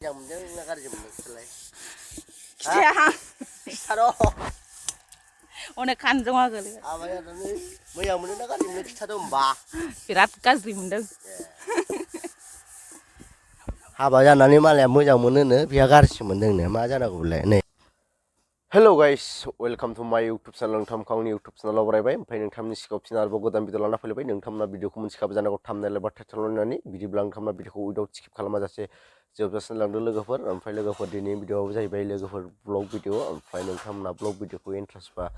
Yang penting nagar jam selai. Siapa? Saro. Onek kanjeng agak. Apa ya tadi? Mau yang mana nagar jam kita tuh mbah. Pirat kasih mendeng. Apa ya nani malah mau yang mana nih? Biar sih mendeng nih. Macam aku boleh nih. Hello guys, welcome to my YouTube channel. Nonton kau ni YouTube channel apa ya? Pengen nonton ni sikap sinar bagus dan video lana film ini. Nonton na video kumun sikap jana kau thumbnail lebar title nani. Video belang nonton na video kau without skip kalau macam se. Jawab jasan lang dulu legar, ampai legar di ni video apa jadi bayi legar vlog video, ampai nonton na vlog video kau interest pa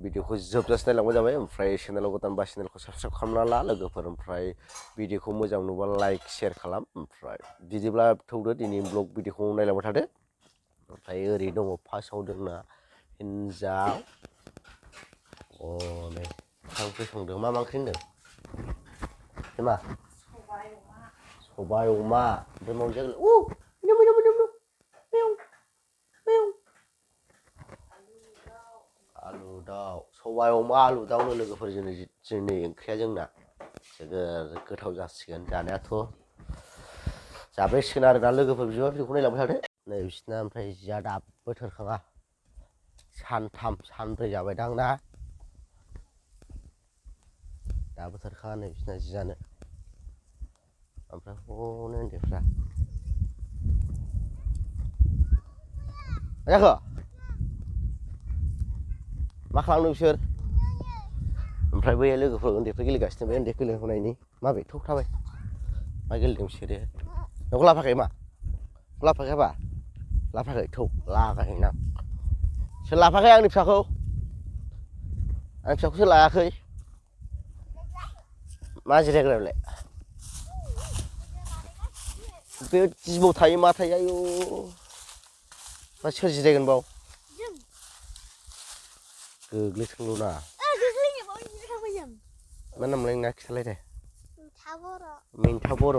video kau jawab jasan lang macam bayi, ampai channel kau tanpa channel kau subscribe kamu nala legar, ampai video kau macam nuba like share kalam, ampai jadi belah tahu di ni vlog video kau nai lebar ada, ampai eri dong pas saudara na hinjau, oh nih, sampai saudara mama kini, cuma. Sobay uma, dia mau jaga. Minum. Alu daw. Sobay uma alu daw nih logoफोर जोंनि ओंख्रिया जोंना. जोबोर गोथाव जासिगोन जानायाथ'. जाबायसिगोन आरो ना लोगोफोर बिदिबा बेखौ नायलांबाय थादो. नै बिसिना ओमफ्राय जिया दाबो थोरखाङा. सानथाम सानब्रै जाबाय दां ना. दाबो थोरखाङा नै बिसिना जियानो. Ampai oh nanti fra. Ada ke? Makan lu sir. Ampai bayar lu ke untuk pergi ligas tu, bayar pergi lihat ini. Mabe tu tak bay. Bayar lu sir dia. Nak kau pakai ma? Kau pakai apa? Pakai tu, pakai nak. Saya pakai yang ni psako. Yang psako saya pakai. Macam mana le? बे जिबौ थायो मा थायो आयु मा सोर जिरायगोन बाव गोग्लैथोंल' ना मा नामलाय ना खिथालाय दे मिन्था बर'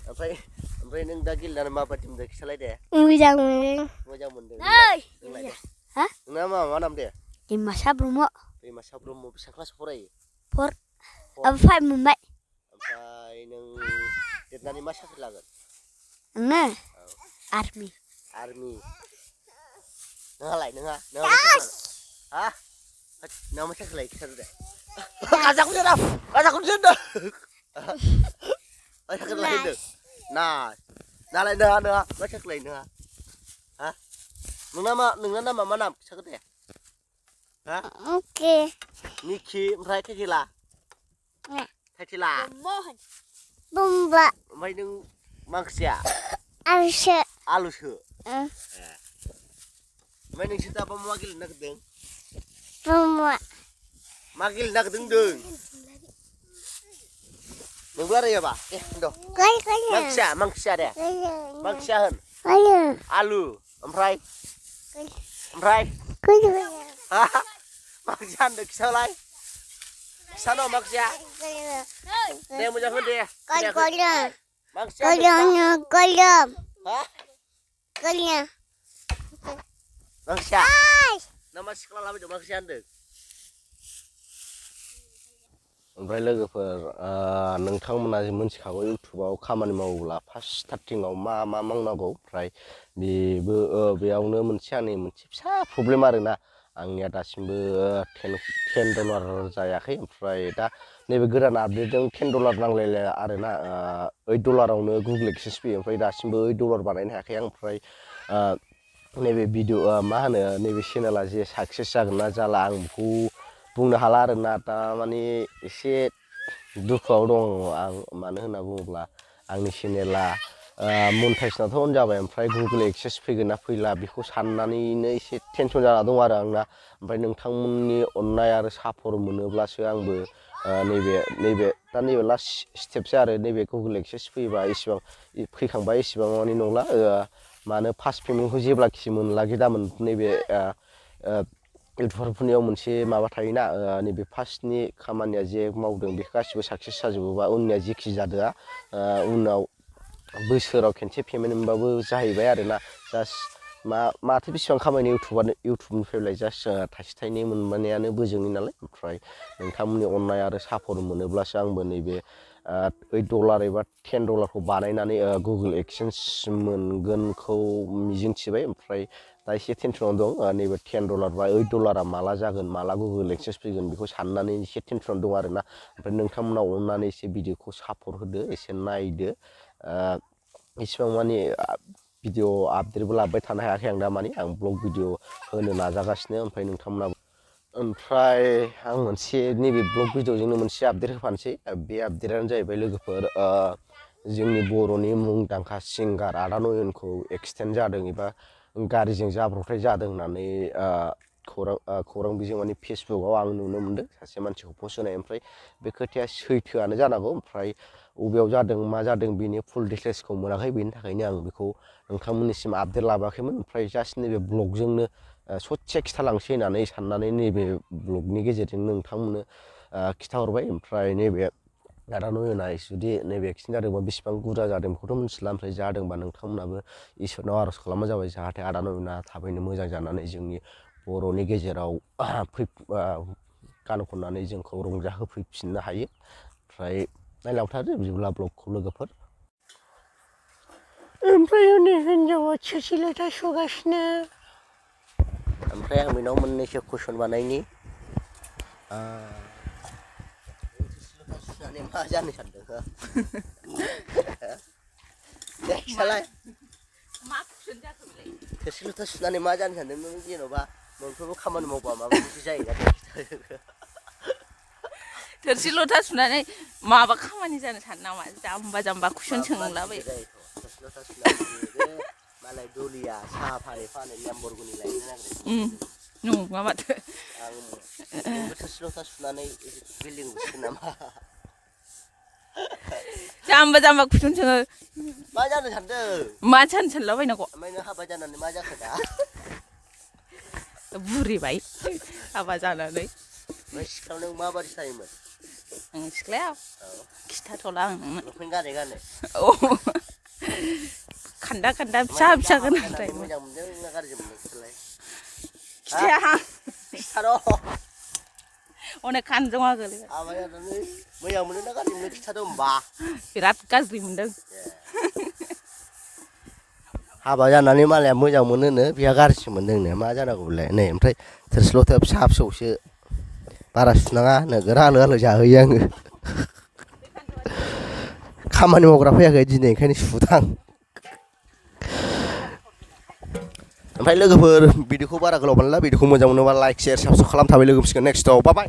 ओमफ्राय नों दा गेलेनानै माबादि मोनदों खिथालाय दे मोजां मोनदों हा नोंना मा नाम दे दैमासा ब्रह्म बेसेबां क्लास फरायो 4 अब 5 मोनबाय ओमफ्राय नों देरनानै मा साख्रि लागोन आङो आर्मि नोंहालाय नोंहा मा साख्रि हा नोंहा मा साख्रि लायो खिथादो दे गाजाखौ दोन मा साख्रि लायो नालाय नोंहा मा साख्रि लायो नोंहा हा नोंना नामा मा नाम खिथादो दे हा अके निखि ओमफ्राय थेथेला Thailand. Bomba. Omaय नों मा ओंख्रिया? आलुसो. ओमफ्राय नोंसोर दा मा गेलेनो नागिरदों? मा गेलेनो नागिरदों होनदों? नोंबो रायलायाबा? दे होनद'. मा ओंख्रिया दे? मा ओंख्रिया होन? आलु. ओमफ्राय? मा ओंख्रिया होनदों खिथालाय? Sana maksya? Dia mau jalan dia. Kolam. Hah? Kolam. Maksya? Nama sekolah lama itu maksya anda. Oमफ्राय लोगोफोर नोंथांमोना मोनथिखागौ इउटुबाव खामानि मावोब्ला फार्स्ट स्टार्टिंआव मा मावनांगौ ओमफ्राय बेयावनो आंनि मोनसे फिसा प्रब्लेम आरोना आंनिया दासिमबो $10 जायाखै ओमफ्राय दा नैबे गोदान आपडेटजों $10 नांलायला आरोना $8आवनो गुगोल एक्सेस फैयो ओमफ्राय दासिमबो $8 बानायनो हायाखै आं ओमफ्राय नैबे भिडिअ मा होनो नैबे चेनेला जे साक्सेस जागोन ना जाला आं बेखौ बुंनो हाला आरोना दा माने एसे दुखुआव दं आं मानो होनना बुङोब्ला आंनि चेनेला मनिटाइजनाथ' अन जाबाय ओमफ्राय गुगोल एक्सेस फैगोन ना फैला बेखौ साननानैनो एसे टेनसन जाना दं आरो आंना ओमफ्राय नोंथांमोननि अननाय आरो सापर्ट मोनोब्लासो आंबो नैबे लास्ट स्टेपसो आरो नैबे गुगोल एक्सेस फैयोबा इसेबां फैखांबा इसेबां माने नंला मानो फार्स्ट पेमेन्टखौ जेब्लाखि मोनलागि दामोन नैबे इउटुबारफोरनियाव मोनसे माबा थायोना नैबे फार्स्टनि खामानिया जे मावदों बेखौ गासिबो साक्सेस जाजोबोबा उननिया जेखि जादोआ उनाव बोसोराव खेनसे पेमेन्ट मोनबाबो जाहैबाय आरोना जास्ट माथो बेसेबां खामानि इउटुबनिफ्रायलाय जास्ट थाइसे थाइनै मोनबायानो बोजोंनि नालाय ओमफ्राय नोंथांमोननि अननाय आरो सापर्ट मोनोब्लासो आंबो नैबे $8 एबा $10 बानायनानै गुगोल एक्सचेन्ज मोनगोनखौ मिजिंथिबाय ओमफ्राय दा एसे टेनसनाव दं नैबे $10 बा $8 माला जागोन माला गुगोल एक्सचेन्ज फैगोन बेखौ साननानै एसे टेनसनाव दं आरोना ओमफ्राय नोंथांमोना अननानै एसे भिडिअखौ सापर्ट होदो एसे नायदो इसिबां माने भिडिअ आपडेटबो लाबोबाय थानो हायाखै आं दा माने आं ब्लग भिडिअ होनो नाजागासिनो ओमफ्राय नोंथांमोना ओमफ्राय आं मोनसे नैबे ब्लग भिडिअजोंनो मोनसे आपडेट होफानोसै बे आपडेटआनो जाहैबाय लोगोफोर जोंनि बर'नि मुंदांखा सिंगार आदा नयनखौ एक्सिडेन्ट जादों एबा गारिजों जाब्रबथाय जादों होननानै खौरां बिजों माने फेसबुकआव आं नुनो मोनदों सासे मानसिखौ पस्ट होनाय ओमफ्राय बे खोथाया सैथोआनो जानांगौ ओमफ्राय बबेयाव जादों मा जादों बेनि फुल डिटेल्सखौ मोनाखै बेनि थाखायनो आं बेखौ नोंथांमोननिसिम आपडेट लाबोआखैमोन ओमफ्राय जास्ट नैबे ब्लगजोंनो ससे खिथालांसै होननानै साननानै नैबे ब्लगनि गेजेरजों नोंथांमोननो खिथाहरबाय ओमफ्राय नैबे आदा नयना जुदि नैबे एक्सिडेन्ट जादोंबा बेसेबां बुरजा जादों बेखौथ' मिथिला ओमफ्राय जादोंबा नोंथांमोनाबो इसोरनाव आर'ज खालामनाय जाबाय जाहाथे आदा नयना थाबैनो मोजां जानानै जोंनि बर'नि गेजेराव गान खननानै जोंखौ रंजाहोफैफिननो हायो ओमफ्राय नायलांथारो बिदिब्ला ब्लगखौ लोगोफोर ओमफ्राय हनै हिन्जावा थोरसि लथा सुगासिनो ओमफ्राय आं बेनाव मोननैसो कुइसन बानायनि सुनानै मा जानो सानदों खिथालाय मा कुइसन जाखो बेलाय थोरसि लथा सुनानै मा जानो सानदों नों जेन'बा मोनफ्रोमबो खामानि मावबा माबा मोनसे जायोना थोरसि लथा सुनानै माबा खामानि जानो सानो नामा जाम्बा जाम्बा कुइसन सोंलाबायो थोरसि लथा सुनानै मालाय दलिया साहा फानै लेम्बरगिनि लायनो नागिरदों नङा माथो आं नोंबो थोरसि लथा सुनानै बिल्डिं लुसिगोन नामा जाम्बा जाम्बा कुइसन सोङो मा जानो सानदों मा जानो सानलाबायनांगौ ओमफ्राय नों हाबा जानानै मा जाखो दा बुरिबाय हाबा जानानै ओमफ्राय सिख्लायाव नों माबादि थायोमोन आं सिख्लाया खिथाथ'ला आं नोंनो लंपेन्ट गानै गानै औ खान्दा खान्दा फिसा फिसा गोनां थायोमोन मोजां मोनदों ना गाज्रि मोनदों खिथालाय खिथाया खिथार' अनेक खानजङा गोलैबाय हाबा जानानै मोजां मोनो ना गाज्रि मोनो खिथाद' होमबा बिराद गाज्रि मोनदों हाबा जानानै मालाया मोजां मोनोनो बेहा गाज्रिसो मोनदोंनो मा जानांगौ बेलाय नै ओमफ्राय थोरसि लथाया फिसा फिसौसो बारा सुनाङा नोगोर आलो आलो जाहोयो आङो खामानि मावग्रा फैयाखै दिनै ओंखायनो सुदां ओमफ्राय लोगोफोर भिडिअखौ बारा गोलाव बानायला भिडिअखौ मोजां मोनोबा लाइक शेयार साबसक्राइब खालाम थाबाय लोगो मोनसिगोन नेक्स्टआव बाय बाय